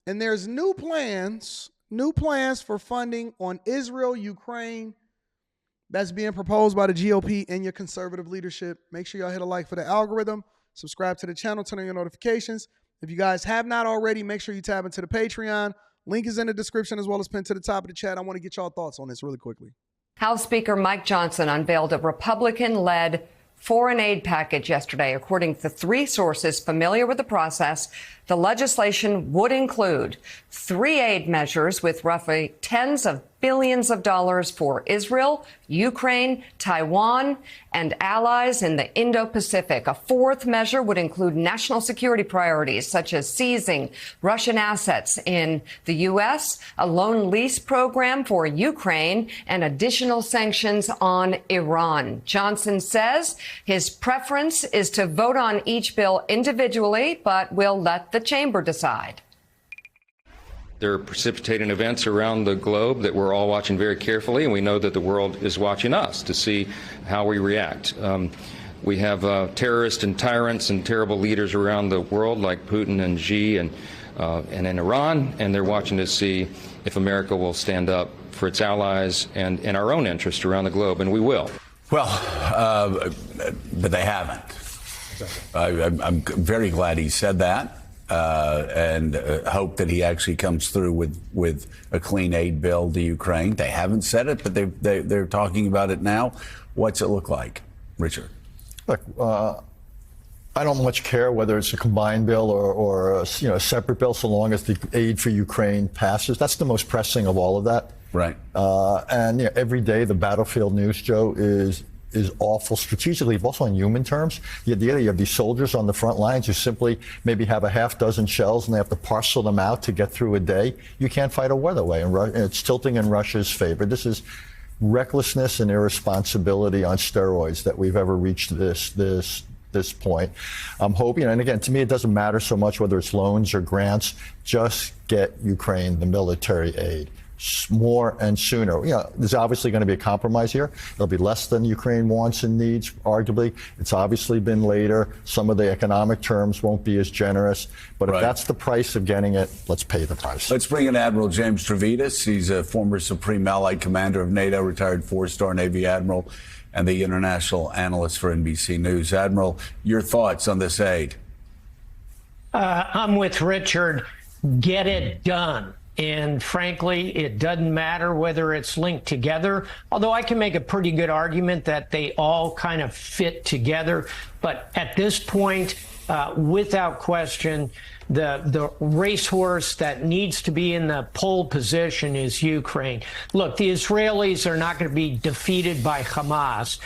And there's new plans for funding on Israel, Ukraine, that's being proposed by the GOP and your conservative leadership. Make sure y'all hit a like for the algorithm. Subscribe to the channel, turn on your notifications. If you guys have not already, make sure you tab into the Patreon. Link is in the description as well as pinned to the top of the chat. I want to get y'all thoughts on this really quickly. House Speaker Mike Johnson unveiled a Republican-led foreign aid package yesterday. According to 3 sources familiar with the process, the legislation would include 3 aid measures with roughly tens of billions of dollars for Israel, Ukraine, Taiwan, and allies in the Indo-Pacific. A 4th measure would include national security priorities, such as seizing Russian assets in the U.S., a loan lease program for Ukraine, and additional sanctions on Iran. Johnson says his preference is to vote on each bill individually, but will let the chamber decide. There are precipitating events around the globe that we're all watching very carefully, and we know that the world is watching us to see how we react. We have terrorists and tyrants and terrible leaders around the world like Putin and Xi and in Iran, and they're watching to see if America will stand up for its allies and in our own interest around the globe, and we will. Well, but they haven't. I'm very glad he said that. And hope that he actually comes through with a clean aid bill to Ukraine. They haven't said it, but they're talking about it now. What's it look like, Richard? Look, I don't much care whether it's a combined bill or a separate bill, so long as the aid for Ukraine passes. That's the most pressing of all of that. Right. And every day the battlefield news, Joe, is awful strategically, but also in human terms. The idea that you have these soldiers on the front lines who simply maybe have a half dozen shells and they have to parcel them out to get through a day. You can't fight a war that way, and it's tilting in Russia's favor. This is recklessness and irresponsibility on steroids that we've ever reached this point. I'm hoping, and again, to me, it doesn't matter so much whether it's loans or grants. Just get Ukraine the military aid. More and sooner. There's obviously going to be a compromise here. It'll be less than Ukraine wants and needs, arguably. It's obviously been later. Some of the economic terms won't be as generous. But if that's the price of getting it, let's pay the price. Let's bring in Admiral James Stavridis. He's a former Supreme Allied Commander of NATO, retired 4-star Navy Admiral, and the international analyst for NBC News. Admiral, your thoughts on this aid? I'm with Richard. Get it done. And frankly, it doesn't matter whether it's linked together, although I can make a pretty good argument that they all kind of fit together. But at this point, without question, the racehorse that needs to be in the pole position is Ukraine. Look, the Israelis are not going to be defeated by Hamas.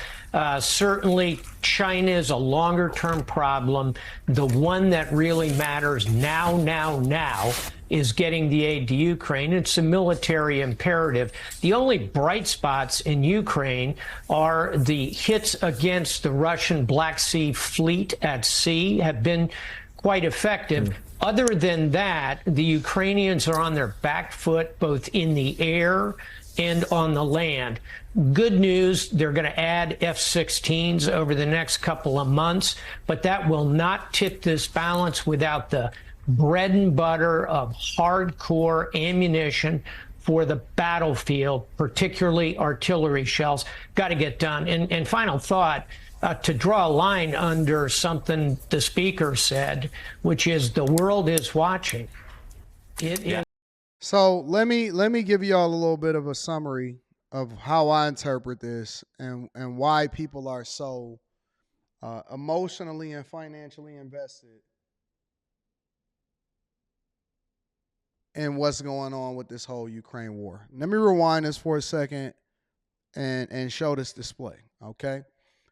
Certainly, China is a longer-term problem. The one that really matters now is getting the aid to Ukraine. It's a military imperative. The only bright spots in Ukraine are the hits against the Russian Black Sea fleet at sea have been quite effective. Other than that, the Ukrainians are on their back foot, both in the air and on the land. Good news, they're going to add F-16s over the next couple of months, but that will not tip this balance without the bread and butter of hardcore ammunition for the battlefield, particularly artillery shells. Got to get done. And final thought, to draw a line under something the speaker said, which is the world is watching. So let me give y'all a little bit of a summary of how I interpret this and why people are so emotionally and financially invested in what's going on with this whole Ukraine war. Let me rewind this for a second and show this display, okay?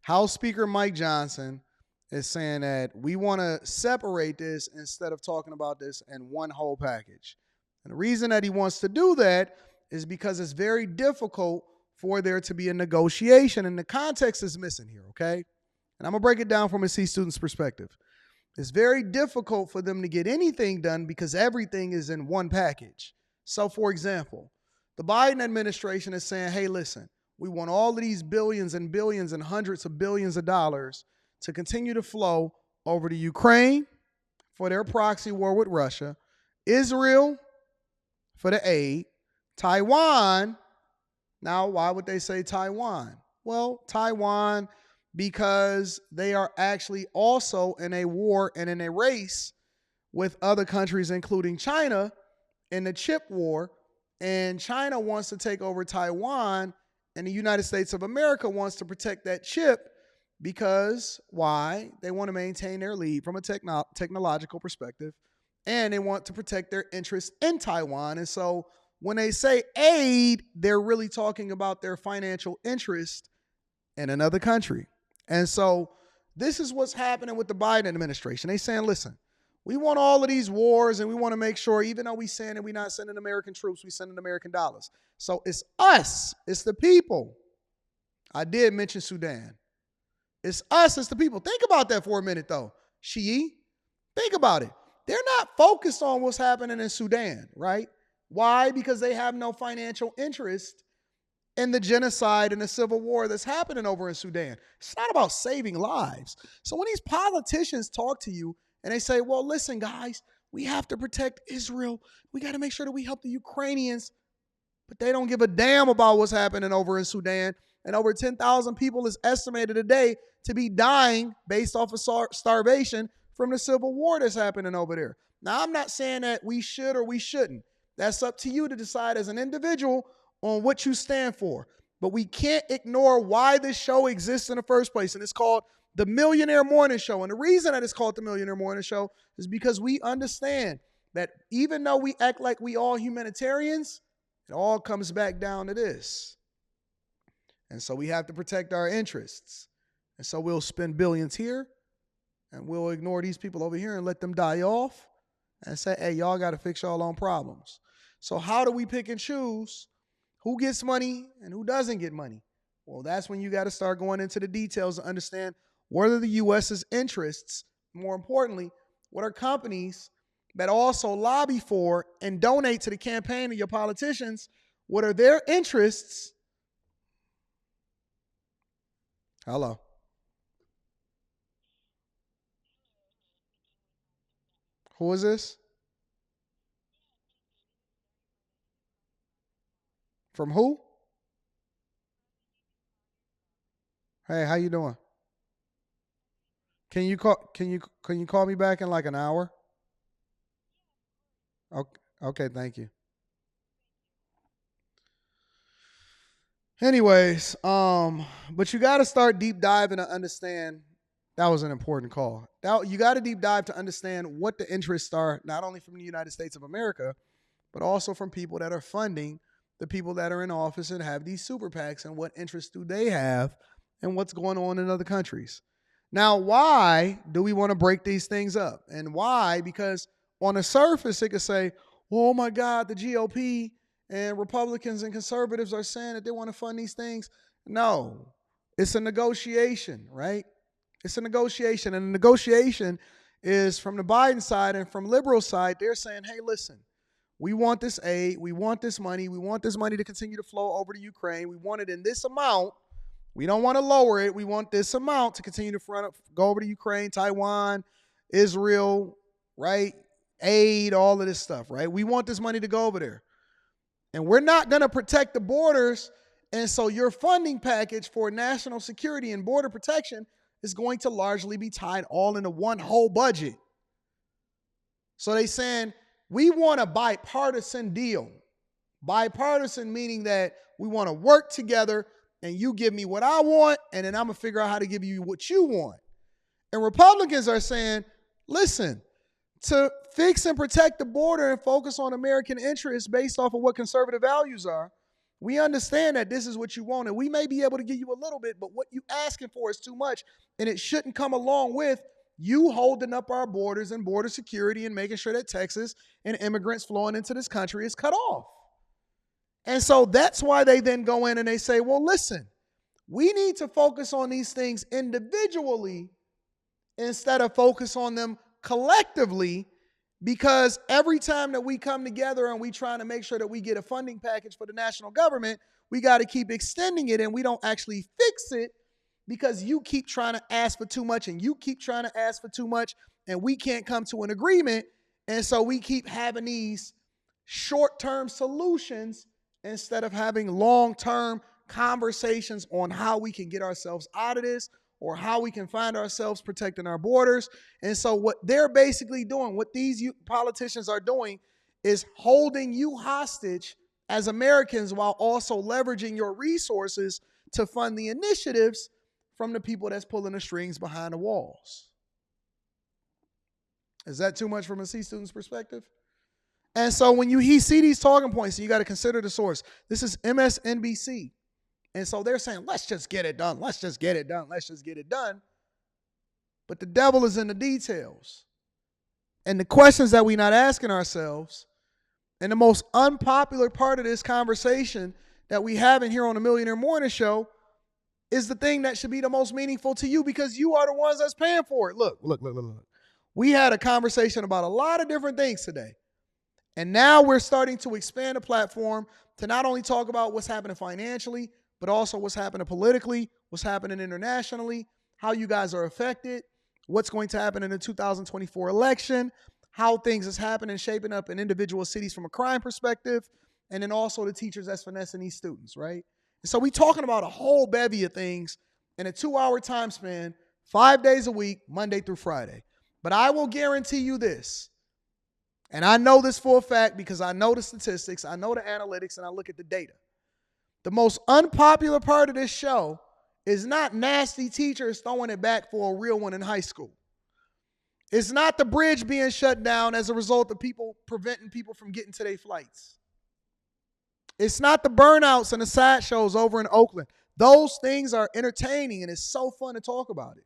House Speaker Mike Johnson is saying that we want to separate this instead of talking about this in one whole package. And the reason that he wants to do that is because it's very difficult for there to be a negotiation, and the context is missing here, okay? And I'm going to break it down from a C student's perspective. It's very difficult for them to get anything done because everything is in one package. So, for example, the Biden administration is saying, hey, listen, we want all of these billions and billions and hundreds of billions of dollars to continue to flow over to Ukraine for their proxy war with Russia Israel for the aid, Taiwan. Now, why would they say Taiwan? Well, Taiwan, because they are actually also in a war and in a race with other countries, including China, in the chip war. And China wants to take over Taiwan, and the United States of America wants to protect that chip because why? They want to maintain their lead from a technological perspective, and they want to protect their interests in Taiwan. And so when they say aid, they're really talking about their financial interest in another country. And so this is what's happening with the Biden administration. They saying, listen, we want all of these wars, and we want to make sure, even though we saying that we're not sending American troops, we sending American dollars. So it's us. It's the people. I did mention Sudan. It's us. It's the people. Think about that for a minute, though. Shi'i, think about it. They're not focused on what's happening in Sudan, right? Why? Because they have no financial interest in the genocide and the civil war that's happening over in Sudan. It's not about saving lives. So when these politicians talk to you and they say, well, listen, guys, we have to protect Israel. We got to make sure that we help the Ukrainians. But they don't give a damn about what's happening over in Sudan. And over 10,000 people is estimated today to be dying based off of starvation from the civil war that's happening over there. Now, I'm not saying that we should or we shouldn't. That's up to you to decide as an individual on what you stand for. But we can't ignore why this show exists in the first place. And it's called The Millionaire Morning Show. And the reason that it's called The Millionaire Morning Show is because we understand that even though we act like we all humanitarians, it all comes back down to this. And so we have to protect our interests. And so we'll spend billions here, and we'll ignore these people over here and let them die off and say, hey, y'all got to fix y'all own problems. So how do we pick and choose who gets money and who doesn't get money? Well, that's when you got to start going into the details to understand what are the U.S.'s interests. More importantly, what are companies that also lobby for and donate to the campaign of your politicians? What are their interests? Hello. Who is this? From who? Hey, how you doing? Can you call me back in like an hour? Okay, thank you. Anyways, but you got to start deep diving to understand that was an important call. You got to deep dive to understand what the interests are, not only from the United States of America, but also from people that are funding the people that are in office and have these super PACs, and what interests do they have and what's going on in other countries. Now, why do we want to break these things up? And why? Because on the surface, it could say, oh my God, the GOP and Republicans and conservatives are saying that they want to fund these things. No, it's a negotiation, right? It's a negotiation. And the negotiation is from the Biden side and from liberal side. They're saying, hey, listen, we want this aid. We want this money. We want this money to continue to flow over to Ukraine. We want it in this amount. We don't want to lower it. We want this amount to continue to go over to Ukraine, Taiwan, Israel, right? Aid, all of this stuff, right? We want this money to go over there. And we're not going to protect the borders. And so your funding package for national security and border protection is going to largely be tied all into one whole budget. So they saying, we want a bipartisan deal. Bipartisan meaning that we want to work together, and you give me what I want, and then I'm going to figure out how to give you what you want. And Republicans are saying, listen, to fix and protect the border and focus on American interests based off of what conservative values are, we understand that this is what you want, and we may be able to give you a little bit, but what you asking for is too much, and it shouldn't come along with you holding up our borders and border security and making sure that Texas and immigrants flowing into this country is cut off. And so that's why they then go in and they say, well, listen, we need to focus on these things individually instead of focus on them collectively, because every time that we come together and we trying to make sure that we get a funding package for the national government, we got to keep extending it, and we don't actually fix it because you keep trying to ask for too much and you keep trying to ask for too much, and we can't come to an agreement. And so we keep having these short-term solutions instead of having long-term conversations on how we can get ourselves out of this or how we can find ourselves protecting our borders. And so what they're basically doing, what these politicians are doing, is holding you hostage as Americans while also leveraging your resources to fund the initiatives from the people that's pulling the strings behind the walls. Is that too much from a C student's perspective? And so when you see these talking points, you got to consider the source. This is MSNBC. And so they're saying, let's just get it done. Let's just get it done. Let's just get it done. But the devil is in the details. And the questions that we're not asking ourselves, and the most unpopular part of this conversation that we have in here on the Millionaire Morning Show, is the thing that should be the most meaningful to you because you are the ones that's paying for it. Look. We had a conversation about a lot of different things today. And now we're starting to expand the platform to not only talk about what's happening financially, but also what's happening politically, what's happening internationally, how you guys are affected, what's going to happen in the 2024 election, how things is happening, shaping up in individual cities from a crime perspective, and then also the teachers that's finessing these students, right? And so we're talking about a whole bevy of things in a 2-hour time span, 5 days a week, Monday through Friday. But I will guarantee you this, and I know this for a fact because I know the statistics, I know the analytics, and I look at the data. The most unpopular part of this show is not nasty teachers throwing it back for a real one in high school. It's not the bridge being shut down as a result of people preventing people from getting to their flights. It's not the burnouts and the sideshows over in Oakland. Those things are entertaining and it's so fun to talk about it.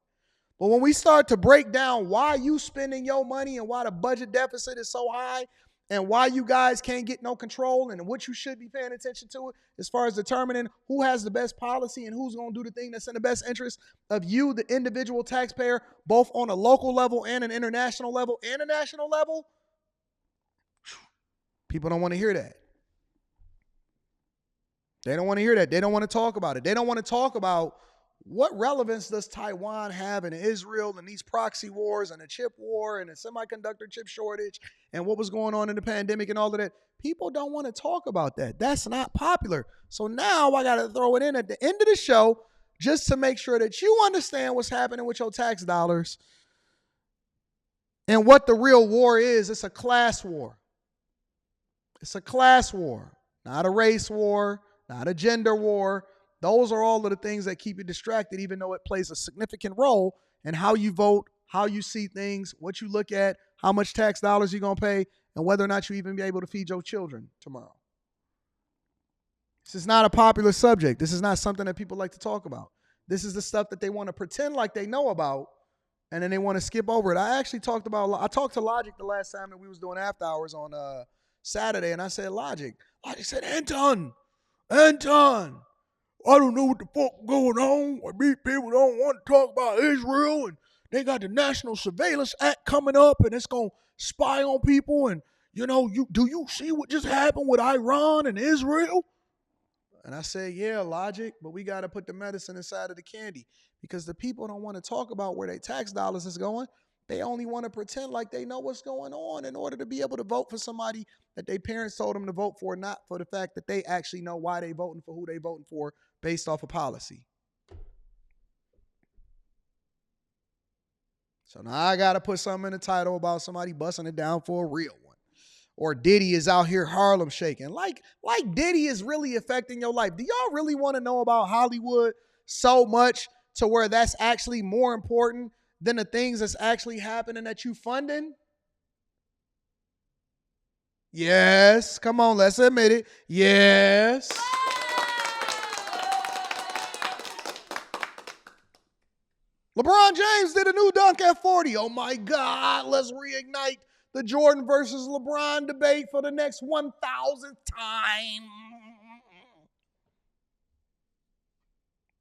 But when we start to break down why you spending your money and why the budget deficit is so high and why you guys can't get no control and what you should be paying attention to as far as determining who has the best policy and who's going to do the thing that's in the best interest of you, the individual taxpayer, both on a local level and an international level and a national level, people don't want to hear that. They don't want to hear that. They don't want to talk about it. They don't want to talk about what relevance does Taiwan have in Israel and these proxy wars and the chip war and the semiconductor chip shortage and what was going on in the pandemic and all of that. People don't want to talk about that. That's not popular. So now I got to throw it in at the end of the show just to make sure that you understand what's happening with your tax dollars and what the real war is. It's a class war. It's a class war, not a race war, not a gender war. Those are all of the things that keep you distracted, even though it plays a significant role in how you vote, how you see things, what you look at, how much tax dollars you're going to pay, and whether or not you even be able to feed your children tomorrow. This is not a popular subject. This is not something that people like to talk about. This is the stuff that they want to pretend like they know about, and then they want to skip over it. I talked to Logic the last time that we was doing after hours on Saturday, and I said, Logic said, Anton, I don't know what the fuck going on. These people don't want to talk about Israel, and they got the National Surveillance Act coming up, and it's going to spy on people. And, do you see what just happened with Iran and Israel? And I said, yeah, Logic, but we got to put the medicine inside of the candy because the people don't want to talk about where their tax dollars is going. They only want to pretend like they know what's going on in order to be able to vote for somebody that their parents told them to vote for, not for the fact that they actually know why they voting for who they voting for based off of policy. So now I got to put something in the title about somebody busting it down for a real one. Or Diddy is out here Harlem shaking. Like Diddy is really affecting your life. Do y'all really want to know about Hollywood so much to where that's actually more important than the things that's actually happening that you funding? Yes. Come on, let's admit it. Yes. LeBron James did a new dunk at 40. Oh my God, let's reignite the Jordan versus LeBron debate for the next 1,000th time.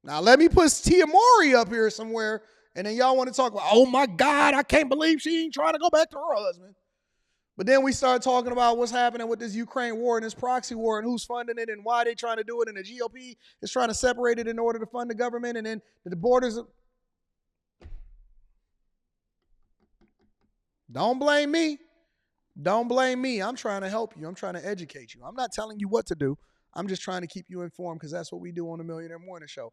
Now let me put Tia Mowry up here somewhere, and then y'all want to talk about, oh my God, I can't believe she ain't trying to go back to her husband. But then we start talking about what's happening with this Ukraine war and this proxy war and who's funding it and why they're trying to do it, and the GOP is trying to separate it in order to fund the government, and then the borders. Don't blame me. Don't blame me. I'm trying to help you. I'm trying to educate you. I'm not telling you what to do. I'm just trying to keep you informed because that's what we do on the Millionaire Morning Show.